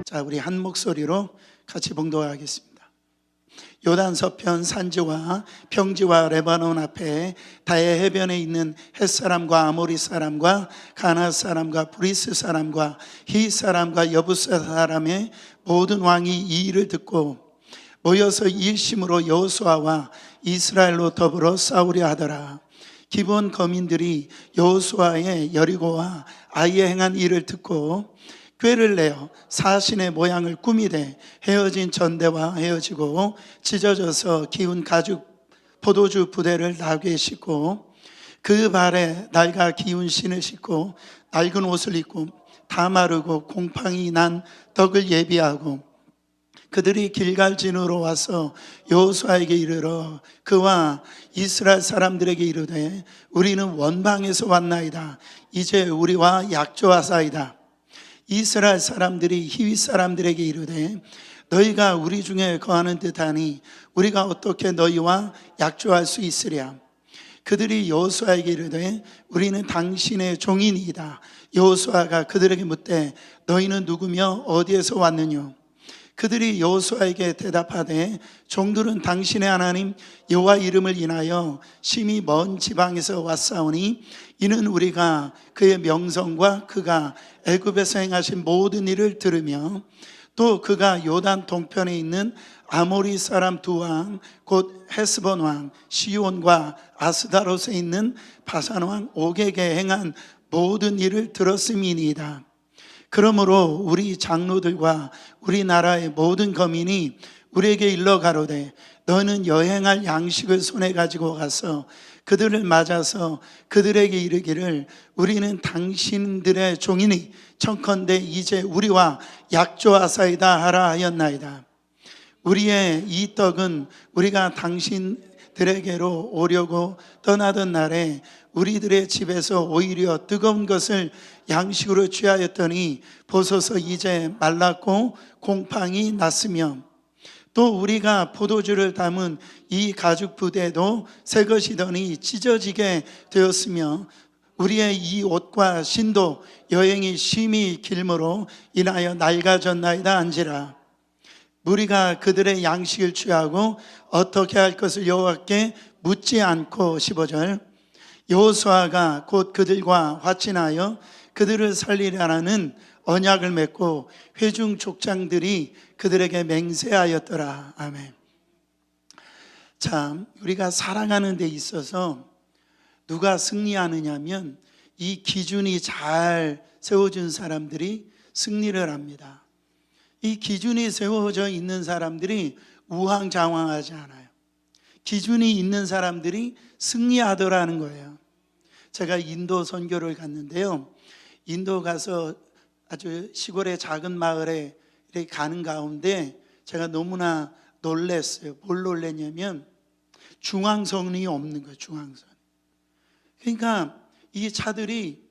자, 우리 한 목소리로 같이 봉독하겠습니다. 요단 서편 산지와 평지와 레바논 앞에 다의 해변에 있는 헷사람과 아모리 사람과 가나안 사람과 브리스 사람과 히 사람과 여부스 사람의 모든 왕이 이 일을 듣고 모여서 일심으로 여호수아와 이스라엘로 더불어 싸우려 하더라. 기브온 거민들이 여호수아의 여리고와 아이에 행한 일을 듣고 꾀를 내어 사신의 모양을 꾸미되 헤어진 전대와 헤어지고 찢어져서 기운 가죽 포도주 부대를 나귀에 싣고 그 발에 낡아 기운 신을 신고 낡은 옷을 입고 다 마르고 곰팡이 난 떡을 예비하고 그들이 길갈진으로 와서 여호수아에게 이르러 그와 이스라엘 사람들에게 이르되 우리는 원방에서 왔나이다. 이제 우리와 약조하사이다. 이스라엘 사람들이 히위 사람들에게 이르되 너희가 우리 중에 거하는 듯하니 우리가 어떻게 너희와 약조할 수 있으랴. 그들이 여호수아에게 이르되 우리는 당신의 종이니이다. 여호수아가 그들에게 묻되 너희는 누구며 어디에서 왔느냐. 그들이 여호수아에게 대답하되 종들은 당신의 하나님 여호와 이름을 인하여 심히 먼 지방에서 왔사오니 이는 우리가 그의 명성과 그가 애굽에서 행하신 모든 일을 들으며 또 그가 요단 동편에 있는 아모리 사람 두 왕 곧 헤스본 왕 시온과 아스다롯에 있는 바산 왕 옥에게 행한 모든 일을 들었음이니이다. 그러므로 우리 장로들과 우리나라의 모든 거민이 우리에게 일러 가로되 너는 여행할 양식을 손에 가지고 가서 그들을 맞아서 그들에게 이르기를 우리는 당신들의 종이니 청컨대 이제 우리와 약조하사이다 하라 하였나이다. 우리의 이 떡은 우리가 당신들에게로 오려고 떠나던 날에 우리들의 집에서 오히려 뜨거운 것을 양식으로 취하였더니 보소서 이제 말랐고 곰팡이 났으며 또 우리가 포도주를 담은 이 가죽 부대도 새 것이더니 찢어지게 되었으며 우리의 이 옷과 신도 여행이 심히 길므로 인하여 낡아졌나이다 한지라. 우리가 그들의 양식을 취하고 어떻게 할 것을 여호와께 묻지 않고 15절 여호수아가 곧 그들과 화친하여 그들을 살리라는 언약을 맺고 회중 족장들이 그들에게 맹세하였더라. 아멘. 참, 우리가 살아가는 데 있어서 누가 승리하느냐면 이 기준이 잘 세워진 사람들이 승리를 합니다. 이 기준이 세워져 있는 사람들이 우왕좌왕하지 않아요. 기준이 있는 사람들이 승리하더라는 거예요. 제가 인도 선교를 갔는데요, 인도 가서 아주 시골의 작은 마을에 이렇게 가는 가운데 제가 너무나 놀랐어요. 뭘 놀랐냐면 중앙선이 없는 거예요. 중앙선. 그러니까 이 차들이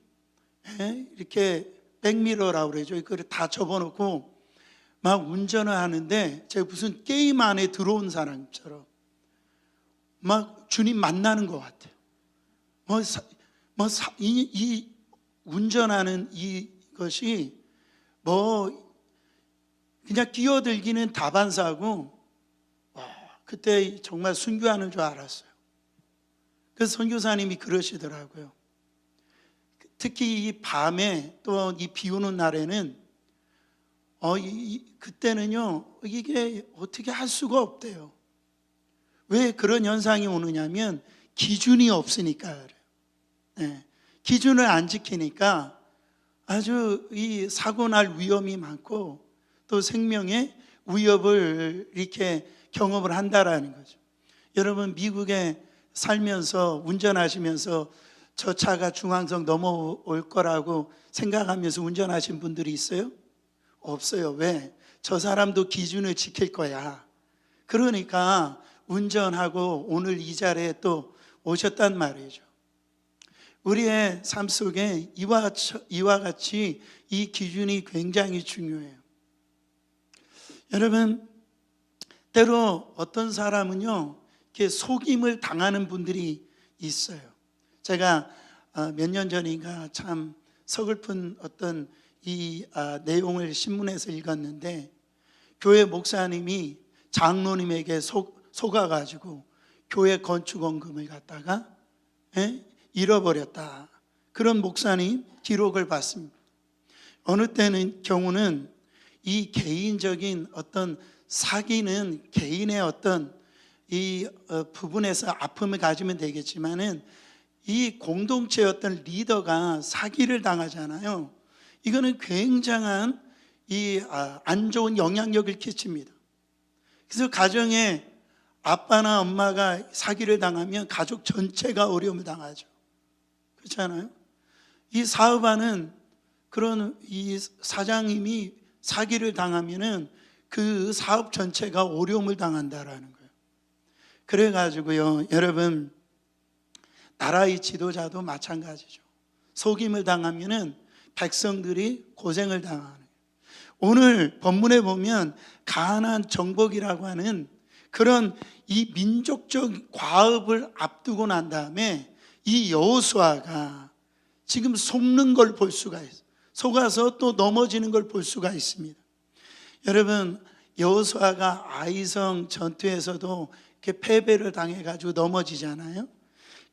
이렇게 백미러라고 그러죠. 그걸 다 접어놓고 막 운전을 하는데 제가 무슨 게임 안에 들어온 사람처럼 막 주님 만나는 것 같아요. 이 운전하는 이것이 그냥 끼어들기는 다반사고, 그때 정말 순교하는 줄 알았어요. 그래서 선교사님이 그러시더라고요. 특히 이 밤에 또 이 비 오는 날에는 그때는요 이게 어떻게 할 수가 없대요. 왜 그런 현상이 오느냐면 기준이 없으니까 그래요. 네. 기준을 안 지키니까 아주 이 사고 날 위험이 많고 또 생명의 위협을 이렇게 경험을 한다라는 거죠. 여러분 미국에 살면서 운전하시면서 저 차가 중앙선 넘어올 거라고 생각하면서 운전하신 분들이 있어요? 없어요. 왜? 저 사람도 기준을 지킬 거야. 그러니까 운전하고 오늘 이 자리에 또 오셨단 말이죠. 우리의 삶 속에 이와 같이 이 기준이 굉장히 중요해요. 여러분, 때로 어떤 사람은요 이렇게 속임을 당하는 분들이 있어요. 제가 몇 년 전인가 참 서글픈 어떤 내용을 신문에서 읽었는데, 교회 목사님이 장로님에게 속아가지고 교회 건축원금을 갖다가 잃어버렸다. 그런 목사님 기록을 봤습니다. 어느 때는 경우는 이 개인적인 어떤 사기는 개인의 어떤 이 부분에서 아픔을 가지면 되겠지만은, 이 공동체의 어떤 리더가 사기를 당하잖아요. 이거는 굉장한 안 좋은 영향력을 끼칩니다. 그래서 가정에 아빠나 엄마가 사기를 당하면 가족 전체가 어려움을 당하죠. 그렇잖아요. 이 사업하는 그런 이 사장님이 사기를 당하면은 그 사업 전체가 어려움을 당한다라는 거예요. 그래가지고요, 여러분, 나라의 지도자도 마찬가지죠. 속임을 당하면은 백성들이 고생을 당하는 거예요. 오늘 본문에 보면 가나안 정복이라고 하는 그런 이 민족적 과업을 앞두고 난 다음에 이 여호수아가 지금 속는 걸 볼 수가 있어요. 속아서 또 넘어지는 걸 볼 수가 있습니다. 여러분, 여호수아가 아이성 전투에서도 이렇게 패배를 당해가지고 넘어지잖아요.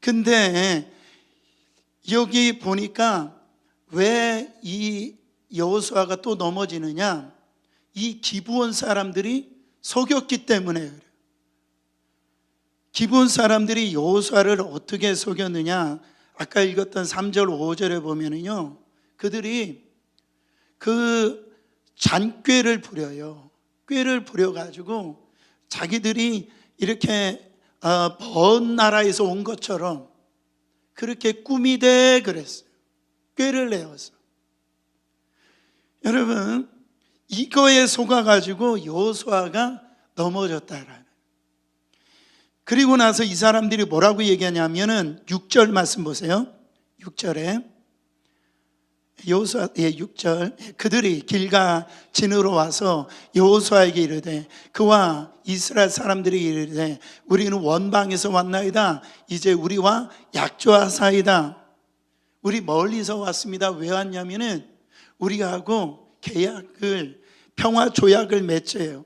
근데 여기 보니까 왜 이 여호수아가 또 넘어지느냐? 이 기브온 사람들이 속였기 때문에 그래요. 기브온 사람들이 여호수아를 어떻게 속였느냐? 아까 읽었던 3절 5절에 보면은요, 그들이 그 잔꾀를 부려요. 꾀를 부려가지고 자기들이 이렇게 먼 나라에서 온 것처럼 그렇게 꾸미되 그랬어요. 꾀를 내어서. 여러분, 이거에 속아가지고 여호수아가 넘어졌다라는. 그리고 나서 이 사람들이 뭐라고 얘기하냐면은 6절 말씀 보세요. 6절에 여호수아 6절, 그들이 길가 진으로 와서 여호수아에게 이르되 그와 이스라엘 사람들이 이르되 우리는 원방에서 왔나이다. 이제 우리와 약조하사이다. 우리 멀리서 왔습니다. 왜 왔냐면은 우리하고 계약을, 평화 조약을 맺어요.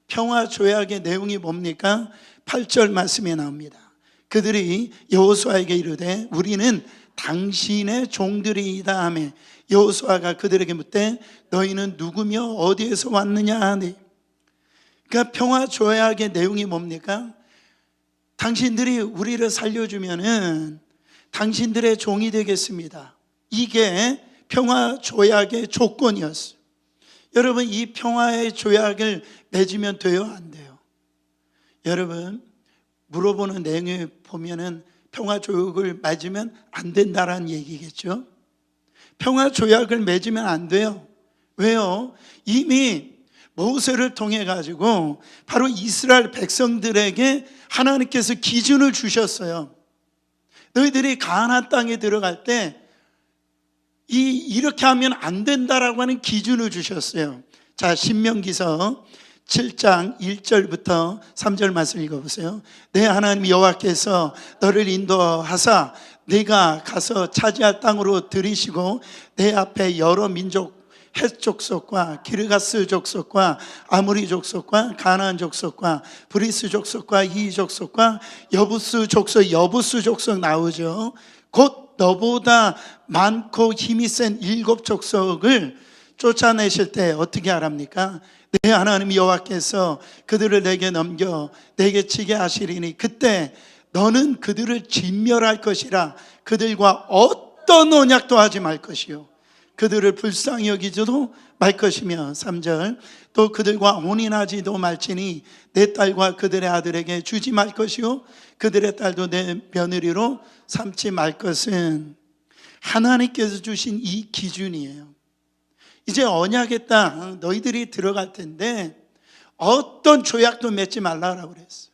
평화 조약의 내용이 뭡니까? 8절 말씀에 나옵니다. 그들이 여호수아에게 이르되 우리는 당신의 종들이다 하매 여호수아가 그들에게 묻되 너희는 누구며 어디에서 왔느냐 하니. 그러니까 평화 조약의 내용이 뭡니까? 당신들이 우리를 살려주면은 당신들의 종이 되겠습니다. 이게 평화 조약의 조건이었어요. 여러분, 이 평화의 조약을 맺으면 돼요, 안 돼요? 여러분, 물어보는 내용에 보면은 평화 조약을 맺으면 안 된다라는 얘기겠죠. 평화 조약을 맺으면 안 돼요. 왜요? 이미 모세를 통해 가지고 바로 이스라엘 백성들에게 하나님께서 기준을 주셨어요. 너희들이 가나안 땅에 들어갈 때 이렇게 하면 안 된다라고 하는 기준을 주셨어요. 자, 신명기서 7장 1절부터 3절 말씀 읽어보세요. 내 하나님 여호와께서 너를 인도하사 네가 가서 차지할 땅으로 들이시고 내 앞에 여러 민족 헷 족속과 기르가스 족속과 아모리 족속과 가나안 족속과 브리스 족속과 이 족속과 여부스 족속 나오죠. 곧 너보다 많고 힘이 센 7 족속을 쫓아내실 때 어떻게 하랍니까? 내 하나님 여호와께서 그들을 내게 넘겨 내게 치게 하시리니 그때 너는 그들을 진멸할 것이라. 그들과 어떤 언약도 하지 말 것이요 그들을 불쌍히 여기지도 말 것이며. 3절 또 그들과 혼인하지도 말지니 내 딸과 그들의 아들에게 주지 말 것이요 그들의 딸도 내 며느리로 삼지 말 것은. 하나님께서 주신 이 기준이에요. 이제 언약의 땅 너희들이 들어갈 텐데 어떤 조약도 맺지 말라고 그랬어요.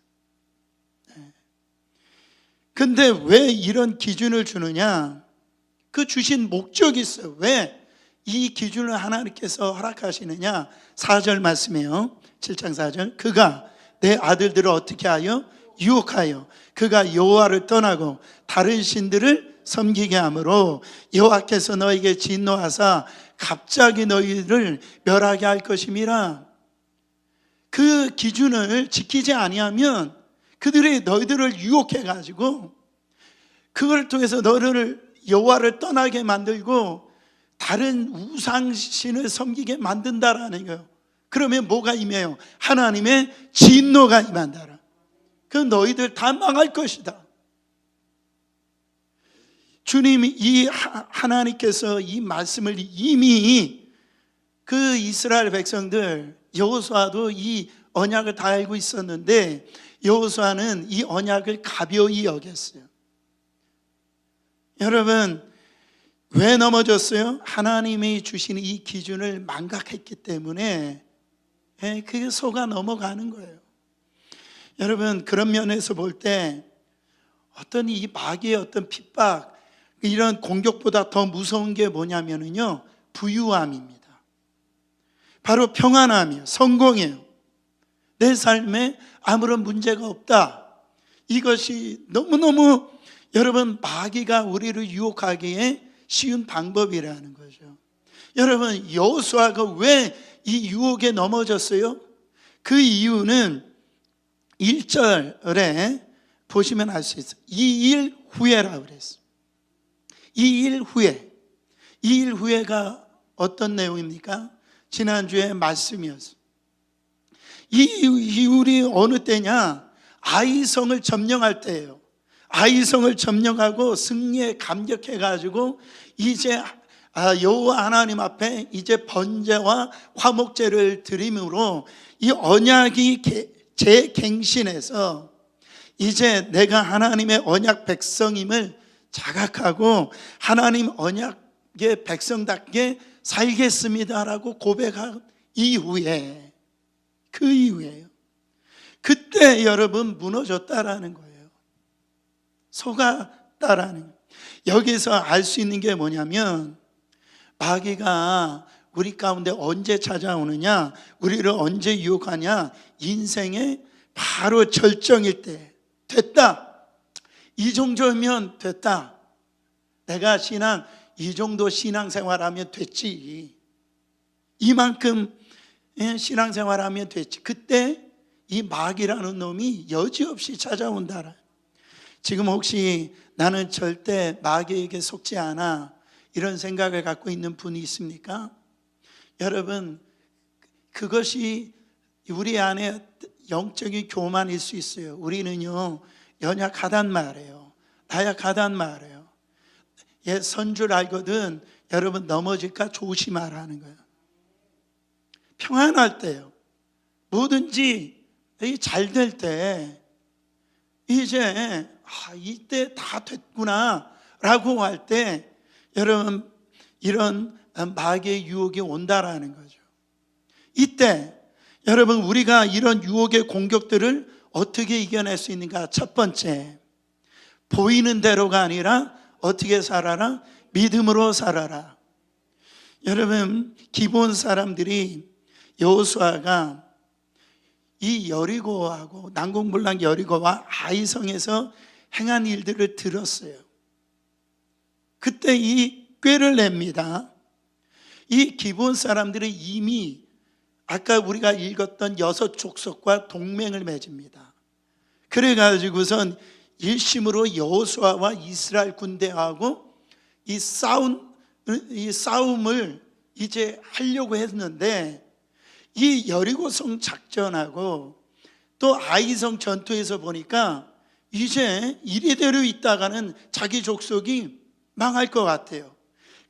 근데 왜 이런 기준을 주느냐? 그 주신 목적이 있어요. 왜 이 기준을 하나님께서 허락하시느냐? 4절 말씀이에요. 7장 4절 그가 내 아들들을 어떻게 하여? 유혹하여 그가 여호와를 떠나고 다른 신들을 섬기게 하므로 여호와께서 너에게 진노하사 갑자기 너희를 멸하게 할 것임이라. 그 기준을 지키지 아니하면 그들이 너희들을 유혹해 가지고 그걸 통해서 너를 여호와를 떠나게 만들고 다른 우상신을 섬기게 만든다라는 거예요. 그러면 뭐가 임해요? 하나님의 진노가 임한다라. 그 너희들 다 망할 것이다. 주님이 하나님께서 이 말씀을 이미 그 이스라엘 백성들 여호수아도 이 언약을 다 알고 있었는데 여호수아는 이 언약을 가벼이 여겼어요. 여러분, 왜 넘어졌어요? 하나님이 주신 이 기준을 망각했기 때문에 그게 속아 넘어가는 거예요. 여러분, 그런 면에서 볼 때 어떤 이 마귀의 어떤 핍박, 이런 공격보다 더 무서운 게 뭐냐면요, 부유함입니다. 바로 평안함이에요. 성공이에요. 내 삶에 아무런 문제가 없다. 이것이 너무너무 여러분 마귀가 우리를 유혹하기에 쉬운 방법이라는 거죠. 여러분, 여호수아가 왜 이 유혹에 넘어졌어요? 그 이유는 1절에 보시면 알 수 있어요. 2일 후에라고 그랬어요. 2일 후에. 2일 후에가 어떤 내용입니까? 지난주에 말씀이었어요. 이 이율이 어느 때냐? 아이성을 점령할 때예요. 아이성을 점령하고 승리에 감격해가지고 이제 여호와 하나님 앞에 이제 번제와 화목제를 드림으로 이 언약이 재갱신해서 이제 내가 하나님의 언약 백성임을 자각하고 하나님 언약의 백성답게 살겠습니다라고 고백한 이후에, 그 이후에요. 그때 여러분 무너졌다라는 거예요. 속았다라는 거예요. 여기서 알 수 있는 게 뭐냐면 마귀가 우리 가운데 언제 찾아오느냐, 우리를 언제 유혹하냐, 인생의 바로 절정일 때, 됐다, 이 정도면 됐다, 내가 이 정도 신앙생활하면 됐지, 이만큼 신앙생활하면 됐지. 그때 이 마귀라는 놈이 여지없이 찾아온다. 지금 혹시 나는 절대 마귀에게 속지 않아, 이런 생각을 갖고 있는 분이 있습니까? 여러분, 그것이 우리 안에 영적인 교만일 수 있어요. 우리는요, 연약하단 말이에요. 나약하단 말이에요. 선 줄 알거든 여러분 넘어질까 조심하라는 거예요. 평안할 때요, 뭐든지 잘 될 때 이제 이때 다 됐구나 라고 할 때 여러분 이런 마귀의 유혹이 온다라는 거죠. 이때 여러분 우리가 이런 유혹의 공격들을 어떻게 이겨낼 수 있는가? 첫 번째, 보이는 대로가 아니라 어떻게 살아라? 믿음으로 살아라. 여러분, 기본 사람들이 여호수아가 이 여리고하고 난공불락 여리고와 아이성에서 행한 일들을 들었어요. 그때 이 꾀를 냅니다. 이 기본 사람들이 이미 아까 우리가 읽었던 6 족속과 동맹을 맺습니다. 그래가지고선 일심으로 여호수아와 이스라엘 군대하고 이 싸움을 이제 하려고 했는데, 이 여리고성 작전하고 또 아이성 전투에서 보니까 이제 이리대로 있다가는 자기 족속이 망할 것 같아요.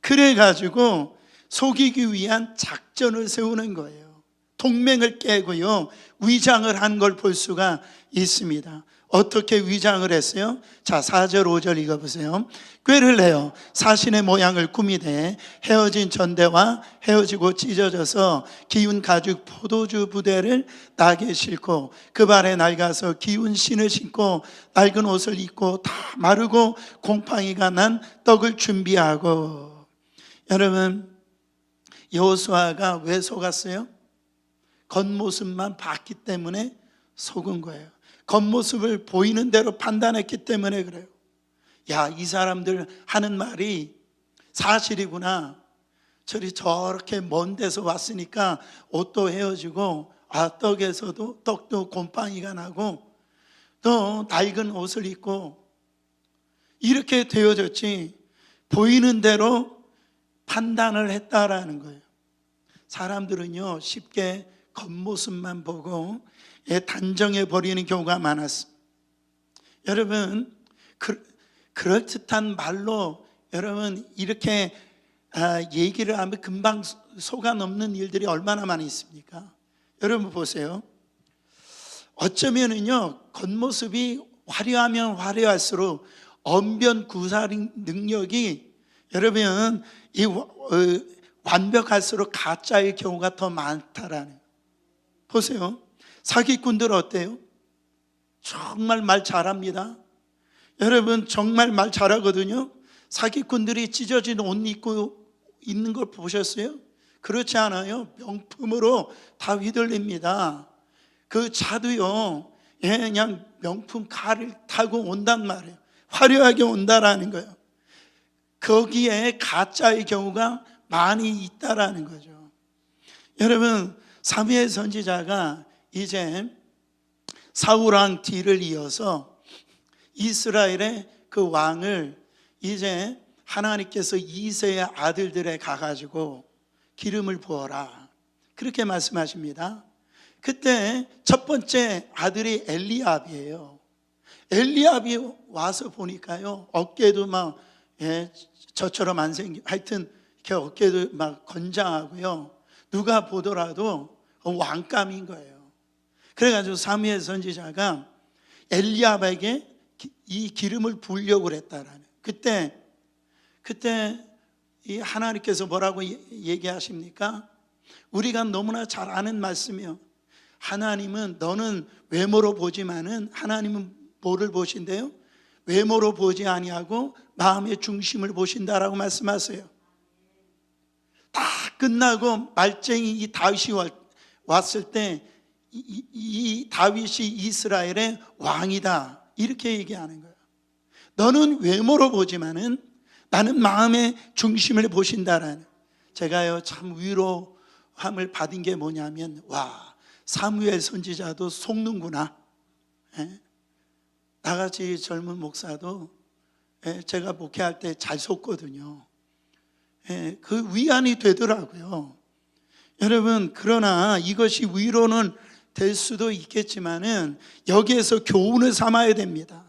그래가지고 속이기 위한 작전을 세우는 거예요. 동맹을 깨고요, 위장을 한 걸 볼 수가 있습니다. 어떻게 위장을 했어요? 자, 4절 5절 읽어보세요. 꾀를 내어 사신의 모양을 꾸미되 헤어진 전대와 헤어지고 찢어져서 기운 가죽 포도주 부대를 나게 싣고 그 발에 낡아서 기운 신을 신고 낡은 옷을 입고 다 마르고 곰팡이가 난 떡을 준비하고. 여러분, 여호수아가 왜 속았어요? 겉모습만 봤기 때문에 속은 거예요. 겉모습을 보이는 대로 판단했기 때문에 그래요. 야, 이 사람들 하는 말이 사실이구나. 저렇게 먼 데서 왔으니까 옷도 헤어지고, 떡에서도 떡도 곰팡이가 나고, 또 낡은 옷을 입고 이렇게 되어졌지, 보이는 대로 판단을 했다라는 거예요. 사람들은요, 쉽게 겉모습만 보고 단정해 버리는 경우가 많았습니다. 여러분, 그럴듯한 말로 여러분 이렇게 얘기를 하면 금방 속아 넘는 일들이 얼마나 많이 있습니까? 여러분 보세요. 어쩌면은요, 겉모습이 화려하면 화려할수록 언변 구사 능력이 여러분 완벽할수록 가짜의 경우가 더 많다라는. 보세요. 사기꾼들 어때요? 정말 말 잘합니다. 여러분 정말 말 잘하거든요. 사기꾼들이 찢어진 옷 입고 있는 걸 보셨어요? 그렇지 않아요. 명품으로 다 휘둘립니다. 그 차도요, 그냥 명품 카를 타고 온단 말이에요. 화려하게 온다라는 거예요. 거기에 가짜의 경우가 많이 있다라는 거죠. 여러분, 사무엘 선지자가 이제 사울왕 뒤를 이어서 이스라엘의 그 왕을 이제 하나님께서 이새의 아들들에 가가지고 기름을 부어라, 그렇게 말씀하십니다. 그때 첫 번째 아들이 엘리압이에요. 엘리압이 와서 보니까요, 어깨도 막 저처럼 안 생기, 하여튼 이렇게 어깨도 막 건장하고요, 누가 보더라도 왕감인 거예요. 그래가지고 사무엘 선지자가 엘리압에게 이 기름을 부으려고 그랬다라는. 그때 이 하나님께서 뭐라고 얘기하십니까? 우리가 너무나 잘 아는 말씀이요. 하나님은, 너는 외모로 보지만은 하나님은 뭐를 보신대요? 외모로 보지 아니하고 마음의 중심을 보신다라고 말씀하세요. 다 끝나고 말쟁이 이 다윗이 왔을 때 이 다윗이 이스라엘의 왕이다, 이렇게 얘기하는 거예요. 너는 외모로 보지만은 나는 마음의 중심을 보신다라는. 제가요 참 위로함을 받은 게 뭐냐면, 와, 사무엘 선지자도 속는구나. 나같이 젊은 목사도 제가 목회할 때 잘 속거든요. 그 위안이 되더라고요. 여러분, 그러나 이것이 위로는 될 수도 있겠지만은 여기에서 교훈을 삼아야 됩니다.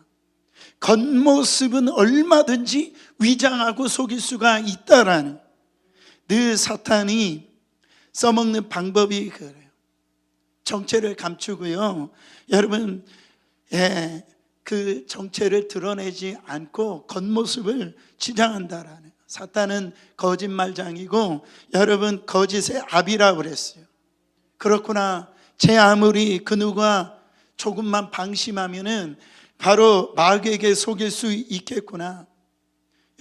겉모습은 얼마든지 위장하고 속일 수가 있다라는. 늘 사탄이 써먹는 방법이 그래요. 정체를 감추고요, 여러분, 그 정체를 드러내지 않고 겉모습을 치장한다라는. 사탄은 거짓말장이고 여러분 거짓의 아비라고 그랬어요. 그렇구나, 제 아무리 그 누가 조금만 방심하면은 바로 마귀에게 속일 수 있겠구나.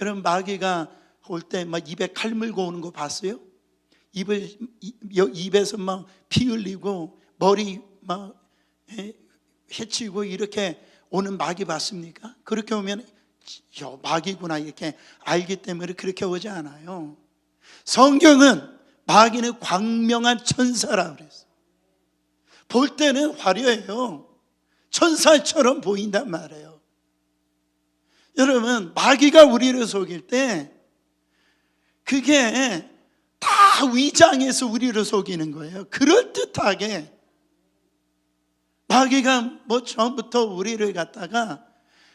여러분, 마귀가 올 때 막 입에 칼 물고 오는 거 봤어요? 입에서 막 피 흘리고 머리 막 해치고 이렇게 오는 마귀 봤습니까? 그렇게 오면 마귀구나 이렇게 알기 때문에 그렇게 오지 않아요. 성경은 마귀는 광명한 천사라고 그랬어요. 볼 때는 화려해요. 천사처럼 보인단 말이에요. 여러분, 마귀가 우리를 속일 때 그게 다 위장해서 우리를 속이는 거예요. 그럴듯하게 마귀가 뭐 처음부터 우리를 갖다가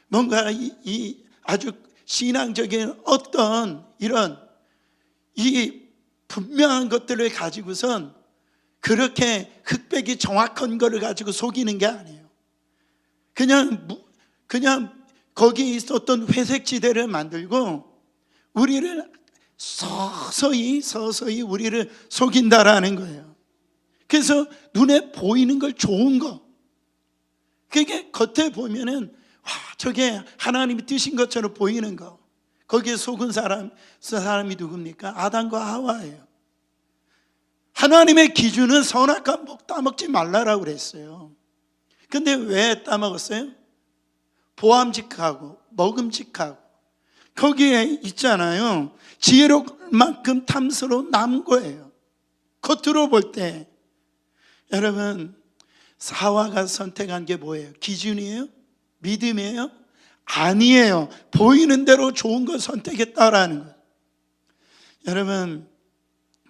뭔가 이 아주 신앙적인 어떤 이런 이 분명한 것들을 가지고선 그렇게 흑백이 정확한 거를 가지고 속이는 게 아니에요. 그냥 거기에 있었던 회색 지대를 만들고 우리를 서서히 우리를 속인다라는 거예요. 그래서 눈에 보이는 걸 좋은 거, 그게 겉에 보면은 와, 저게 하나님이 뜨신 것처럼 보이는 거, 거기에 속은 사람이 누굽니까? 아담과 하와예요. 하나님의 기준은 선악과 따먹지 말라라고 그랬어요. 근데 왜 따먹었어요? 보암직하고 먹음직하고 거기에 있잖아요. 지혜로울 만큼 탐스러운 남은 거예요. 겉으로 볼 때. 여러분, 사화가 선택한 게 뭐예요? 기준이에요? 믿음이에요? 아니에요. 보이는 대로 좋은 걸 선택했다라는 거예요. 여러분,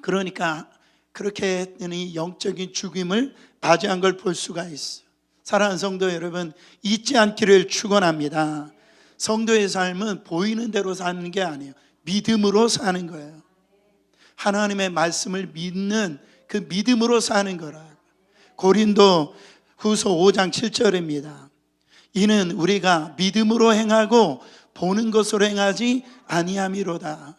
그러니까 그렇게 했더니 영적인 죽임을 맞이한 걸 볼 수가 있어요. 사랑하는 성도 여러분, 잊지 않기를 축원합니다. 성도의 삶은 보이는 대로 사는 게 아니에요. 믿음으로 사는 거예요. 하나님의 말씀을 믿는 그 믿음으로 사는 거라. 고린도 후서 5장 7절입니다. 이는 우리가 믿음으로 행하고 보는 것으로 행하지 아니함이로다.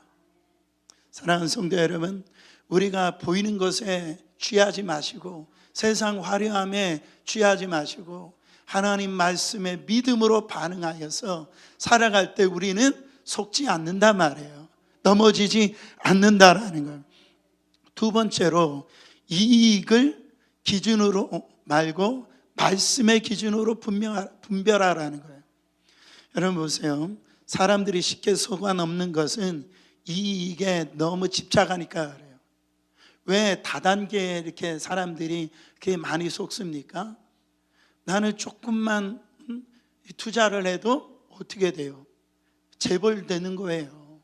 사랑하는 성도 여러분, 우리가 보이는 것에 취하지 마시고 세상 화려함에 취하지 마시고 하나님 말씀에 믿음으로 반응하여서 살아갈 때 우리는 속지 않는단 말이에요. 넘어지지 않는다라는 거예요. 두 번째로, 이익을 기준으로 말고 말씀의 기준으로 분별하라는 거예요. 여러분 보세요. 사람들이 쉽게 속아 넘는 것은 이익에 너무 집착하니까 그래요. 왜 다단계에 이렇게 사람들이 그렇게 많이 속습니까? 나는 조금만 투자를 해도 어떻게 돼요? 재벌되는 거예요.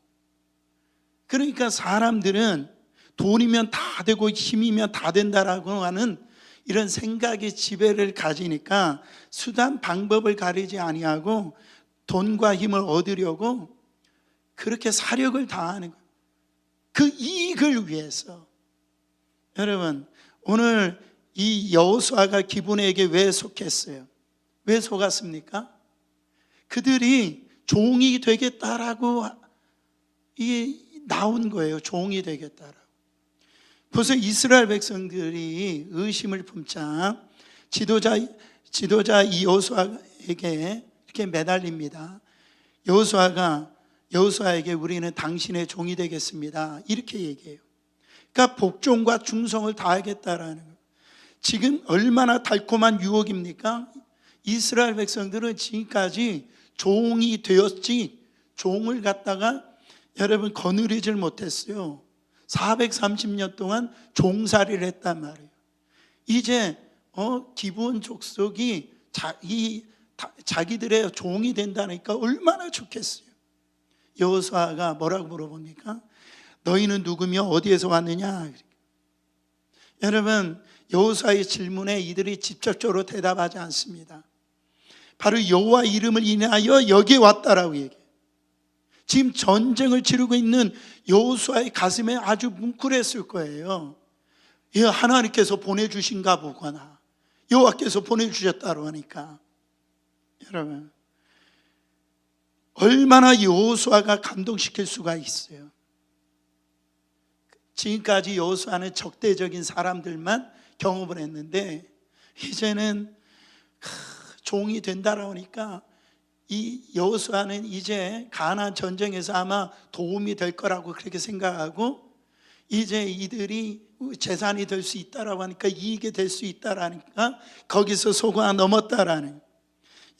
그러니까 사람들은 돈이면 다 되고 힘이면 다 된다라고 하는 이런 생각이 지배를 가지니까 수단 방법을 가리지 아니하고 돈과 힘을 얻으려고 그렇게 사력을 다하는 거예요. 그 이익을 위해서. 여러분, 오늘 이 여호수아가 기브온에게 왜 속했어요? 왜 속았습니까? 그들이 종이 되겠다라고 나온 거예요. 종이 되겠다라고. 벌써 이스라엘 백성들이 의심을 품자 지도자 이 여호수아에게 이렇게 매달립니다. 여호수아에게 우리는 당신의 종이 되겠습니다. 이렇게 얘기해요. 그러니까 복종과 충성을 다하겠다라는 거예요. 지금 얼마나 달콤한 유혹입니까? 이스라엘 백성들은 지금까지 종이 되었지 종을 갖다가 여러분 거느리질 못했어요. 430년 동안 종살이를 했단 말이에요. 이제 기브온 족속이 자기들의 종이 된다니까 얼마나 좋겠어요. 여호수아가 뭐라고 물어봅니까? 너희는 누구며 어디에서 왔느냐? 여러분, 여호수아의 질문에 이들이 직접적으로 대답하지 않습니다. 바로 여호와 이름을 인하여 여기에 왔다라고 얘기해요. 지금 전쟁을 치르고 있는 여호수아의 가슴에 아주 뭉클했을 거예요. 하나님께서 보내주신가 보거나 여호와께서 보내주셨다고 하니까. 여러분, 얼마나 여호수아가 감동시킬 수가 있어요. 지금까지 여호수아는 적대적인 사람들만 경험을 했는데 이제는 종이 된다라고 하니까 이 여호수아는 이제 가나안 전쟁에서 아마 도움이 될 거라고 그렇게 생각하고 이제 이들이 재산이 될 수 있다라고 하니까 이익이 될 수 있다라니까 거기서 속아 넘었다라는.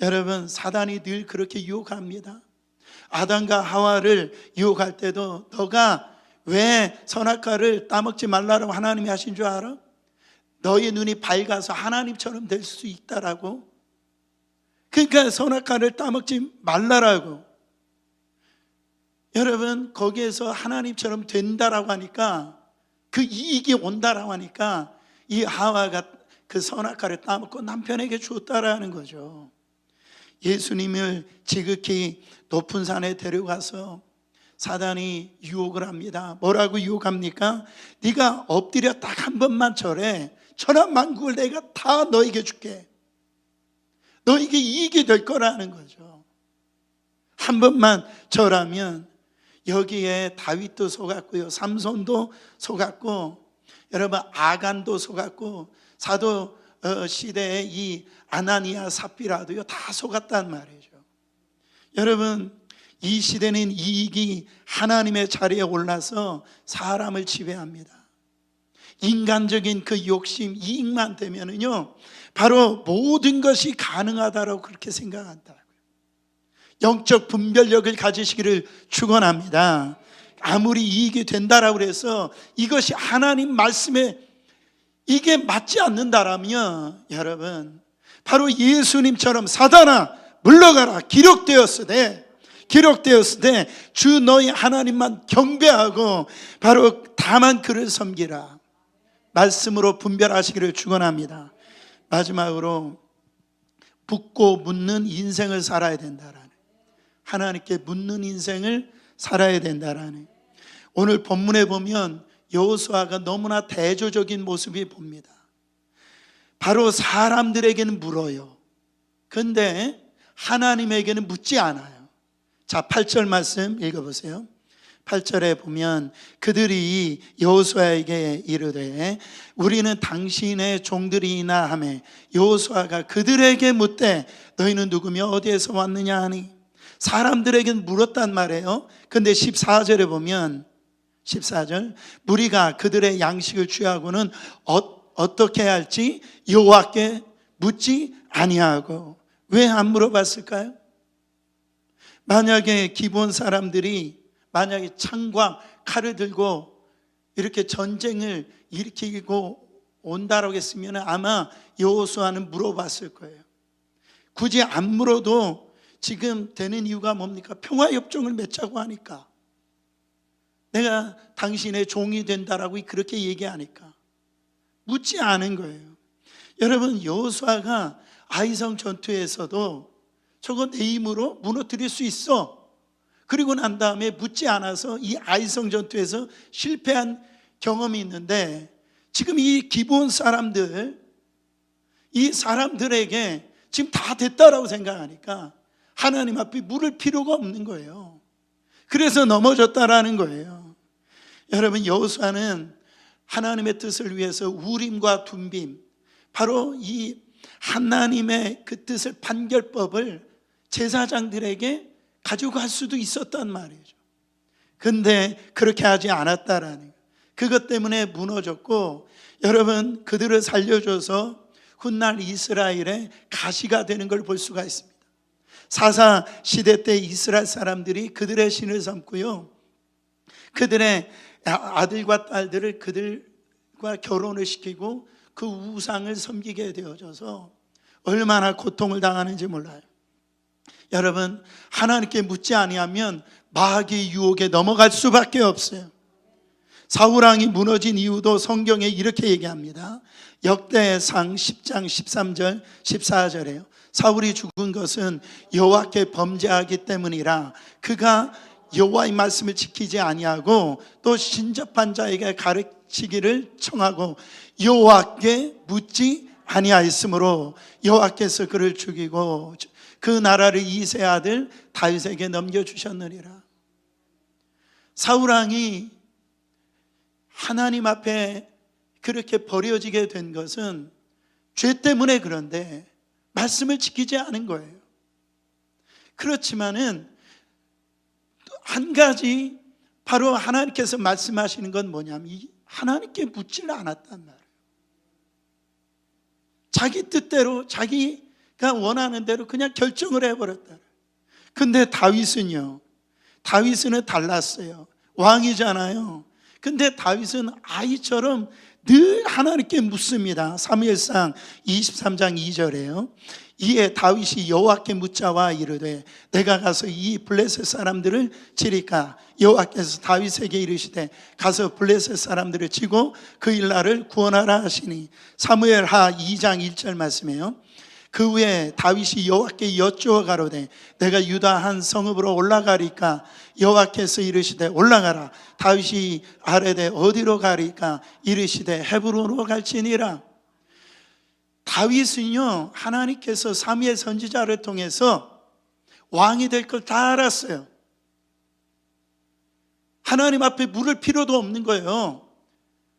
여러분, 사단이 늘 그렇게 유혹합니다. 아담과 하와를 유혹할 때도 너가 왜 선악과를 따먹지 말라고 하나님이 하신 줄 알아? 너의 눈이 밝아서 하나님처럼 될 수 있다라고. 그러니까 선악과를 따먹지 말라라고. 여러분, 거기에서 하나님처럼 된다라고 하니까 그 이익이 온다라고 하니까 이 하와가 그 선악과를 따먹고 남편에게 주었다라는 거죠. 예수님을 지극히 높은 산에 데려가서 사단이 유혹을 합니다. 뭐라고 유혹합니까? 네가 엎드려 딱 한 번만 절해. 천하 만국을 내가 다 너에게 줄게. 너에게 이익이 될 거라는 거죠. 한 번만 절하면. 여기에 다윗도 속았고요, 삼손도 속았고, 여러분 아간도 속았고, 사도 시대의 이 아나니아 삽비라도요 다 속았단 말이죠. 여러분, 이 시대는 이익이 하나님의 자리에 올라서 사람을 지배합니다. 인간적인 그 욕심, 이익만 되면은요 바로 모든 것이 가능하다고 그렇게 생각한다고요. 영적 분별력을 가지시기를 축원합니다. 아무리 이익이 된다라고 해서 이것이 하나님 말씀에 이게 맞지 않는다라면 여러분 바로 예수님처럼 사단아 물러가라 기록되었으되 주 너희 하나님만 경배하고 바로 다만 그를 섬기라. 말씀으로 분별하시기를 축원합니다. 마지막으로 묻고 묻는 인생을 살아야 된다라는, 하나님께 묻는 인생을 살아야 된다라는. 오늘 본문에 보면 여호수아가 너무나 대조적인 모습이 봅니다. 바로 사람들에게는 물어요. 근데 하나님에게는 묻지 않아요. 자, 8절 말씀 읽어보세요. 8절에 보면 그들이 여호수아에게 이르되 우리는 당신의 종들이나 하매 여호수아가 그들에게 묻되 너희는 누구며 어디에서 왔느냐 하니, 사람들에게는 물었단 말이에요. 근데 14절에 보면 14절 무리가 그들의 양식을 취하고는 어떻게 할지 여호와께 묻지 아니하고. 왜 안 물어봤을까요? 만약에 기본 사람들이 만약에 창과 칼을 들고 이렇게 전쟁을 일으키고 온다라고 했으면 아마 여호수아는 물어봤을 거예요. 굳이 안 물어도 지금 되는 이유가 뭡니까? 평화협정을 맺자고 하니까, 내가 당신의 종이 된다라고 그렇게 얘기하니까 묻지 않은 거예요. 여러분, 여호수아가 아이성 전투에서도 저거 내 힘으로 무너뜨릴 수 있어, 그리고 난 다음에 묻지 않아서 이 아이성 전투에서 실패한 경험이 있는데, 지금 이 기본 사람들, 이 사람들에게 지금 다 됐다라고 생각하니까 하나님 앞에 물을 필요가 없는 거예요. 그래서 넘어졌다라는 거예요. 여러분, 여호수아는 하나님의 뜻을 위해서 우림과 둠빔, 바로 이 하나님의 그 뜻을, 판결법을 제사장들에게 가지고 갈 수도 있었단 말이죠. 근데 그렇게 하지 않았다라는 거예요. 그것 때문에 무너졌고, 여러분, 그들을 살려줘서 훗날 이스라엘의 가시가 되는 걸 볼 수가 있습니다. 사사 시대 때 이스라엘 사람들이 그들의 신을 삼고요, 그들의 아들과 딸들을 그들과 결혼을 시키고 그 우상을 섬기게 되어져서 얼마나 고통을 당하는지 몰라요. 여러분, 하나님께 묻지 아니하면 마귀의 유혹에 넘어갈 수밖에 없어요. 사울왕이 무너진 이유도 성경에 이렇게 얘기합니다. 역대상 10장 13절 14절에요. 사울이 죽은 것은 여호와께 범죄하기 때문이라 그가 여호와의 말씀을 지키지 아니하고 또 신접한 자에게 가르치기를 청하고 여호와께 묻지 아니하였으므로 여호와께서 그를 죽이고 그 나라를 이새의 아들 다윗에게 넘겨주셨느니라. 사울왕이 하나님 앞에 그렇게 버려지게 된 것은 죄 때문에 그런데 말씀을 지키지 않은 거예요. 그렇지만은 한 가지, 바로 하나님께서 말씀하시는 건 뭐냐면 하나님께 묻지를 않았단 말이에요. 자기 뜻대로 자기가 원하는 대로 그냥 결정을 해버렸다. 근데 다윗은 달랐어요. 왕이잖아요. 근데 다윗은 아이처럼 늘 하나님께 묻습니다. 사무엘상 23장 2절에요. 이에 다윗이 여호와께 묻자와 이르되 내가 가서 이 블레셋 사람들을 치리까. 여호와께서 다윗에게 이르시되 가서 블레셋 사람들을 치고 그 일날을 구원하라 하시니. 사무엘하 2장 1절 말씀이에요. 그 후에 다윗이 여호와께 여쭈어 가로되 내가 유다 한 성읍으로 올라가리까. 여호와께서 이르시되 올라가라. 다윗이 아뢰되 어디로 가리까. 이르시되 헤브론으로 갈지니라. 다윗은요, 하나님께서 사무엘 선지자를 통해서 왕이 될 걸 다 알았어요. 하나님 앞에 물을 필요도 없는 거예요.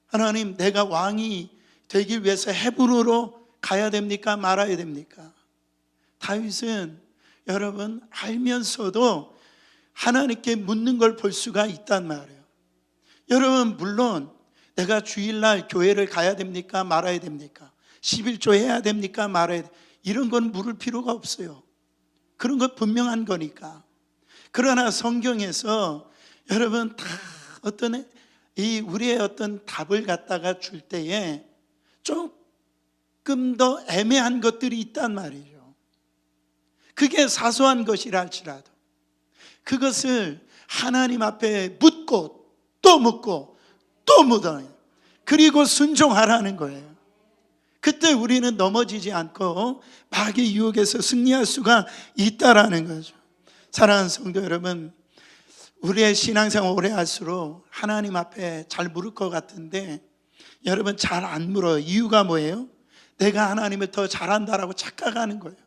하나님, 내가 왕이 되기 위해서 헤브론으로 가야 됩니까? 말아야 됩니까? 다윗은 여러분 알면서도 하나님께 묻는 걸 볼 수가 있단 말이에요. 여러분, 물론 내가 주일날 교회를 가야 됩니까? 말아야 됩니까? 11조 해야 됩니까? 말아야 됩니까? 이런 건 물을 필요가 없어요. 그런 것 분명한 거니까. 그러나 성경에서 여러분 다 어떤 이 우리의 어떤 답을 갖다가 줄 때에 조금 더 애매한 것들이 있단 말이죠. 그게 사소한 것이라 할지라도 그것을 하나님 앞에 묻고 또 묻고 또 묻어요. 그리고 순종하라는 거예요. 그때 우리는 넘어지지 않고 마귀의 유혹에서 승리할 수가 있다라는 거죠. 사랑하는 성도 여러분, 우리의 신앙생활 오래 할수록 하나님 앞에 잘 물을 것 같은데 여러분 잘 안 물어요. 이유가 뭐예요? 내가 하나님을 더 잘한다라고 착각하는 거예요.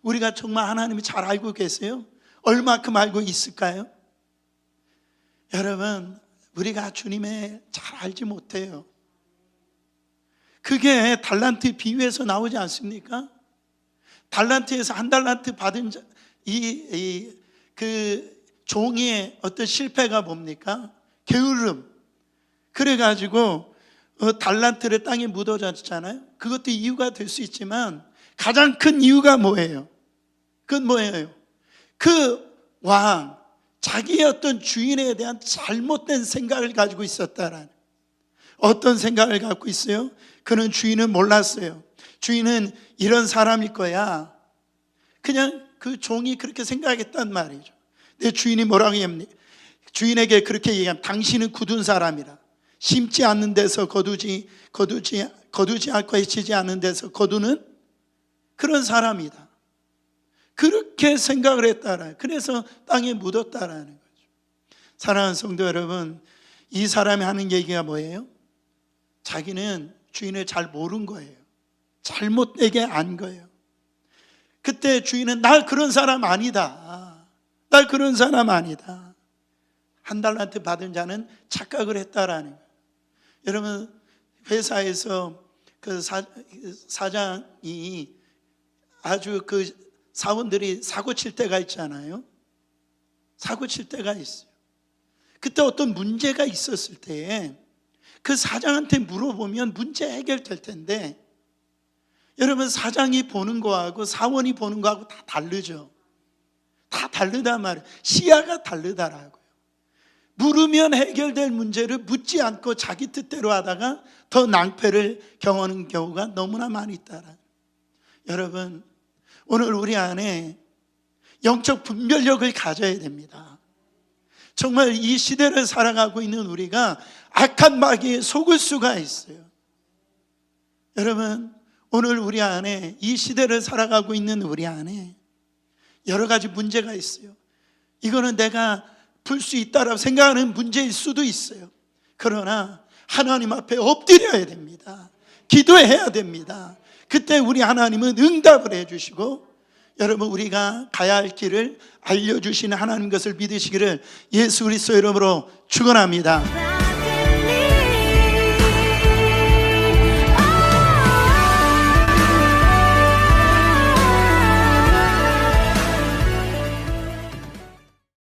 우리가 정말 하나님을 잘 알고 계세요? 얼마큼 알고 있을까요? 여러분, 우리가 주님을 잘 알지 못해요. 그게 달란트 비유에서 나오지 않습니까? 달란트에서 한 달란트 받은 그 종의 어떤 실패가 뭡니까? 게으름. 그래가지고 달란트를 땅에 묻어졌잖아요. 그것도 이유가 될 수 있지만 가장 큰 이유가 뭐예요? 그건 뭐예요? 그 왕, 자기의 어떤 주인에 대한 잘못된 생각을 가지고 있었다라는. 어떤 생각을 갖고 있어요? 그는 주인은 몰랐어요. 주인은 이런 사람일 거야. 그냥 그 종이 그렇게 생각했단 말이죠. 내 주인이 뭐라고 얘기합니까? 주인에게 그렇게 얘기하면 당신은 굳은 사람이라. 심지 않는 데서 거두지 않고 해치지 않는 데서 거두는 그런 사람이다. 그렇게 생각을 했다라. 그래서 땅에 묻었다라는 거죠. 사랑하는 성도 여러분, 이 사람이 하는 얘기가 뭐예요? 자기는 주인을 잘 모른 거예요. 잘못되게 안 거예요. 그때 주인은 날 그런 사람 아니다. 날 그런 사람 아니다. 한 달란트 받은 자는 착각을 했다라는 거예요. 여러분, 회사에서 그 사장이 아주 그 사원들이 사고 칠 때가 있잖아요. 사고 칠 때가 있어요. 그때 어떤 문제가 있었을 때 그 사장한테 물어보면 문제 해결될 텐데, 여러분 사장이 보는 거하고 사원이 보는 거하고 다 다르죠. 다 다르단 말이에요. 시야가 다르다라고요. 물으면 해결될 문제를 묻지 않고 자기 뜻대로 하다가 더 낭패를 경험하는 경우가 너무나 많이 있다라. 여러분, 오늘 우리 안에 영적 분별력을 가져야 됩니다. 정말 이 시대를 살아가고 있는 우리가 악한 마귀에 속을 수가 있어요. 여러분, 오늘 우리 안에 이 시대를 살아가고 있는 우리 안에 여러 가지 문제가 있어요. 이거는 내가 풀 수 있다라고 생각하는 문제일 수도 있어요. 그러나 하나님 앞에 엎드려야 됩니다. 기도해야 됩니다. 그때 우리 하나님은 응답을 해주시고, 여러분 우리가 가야 할 길을 알려주시는 하나님 것을 믿으시기를 예수 그리스도 이름으로 축원합니다.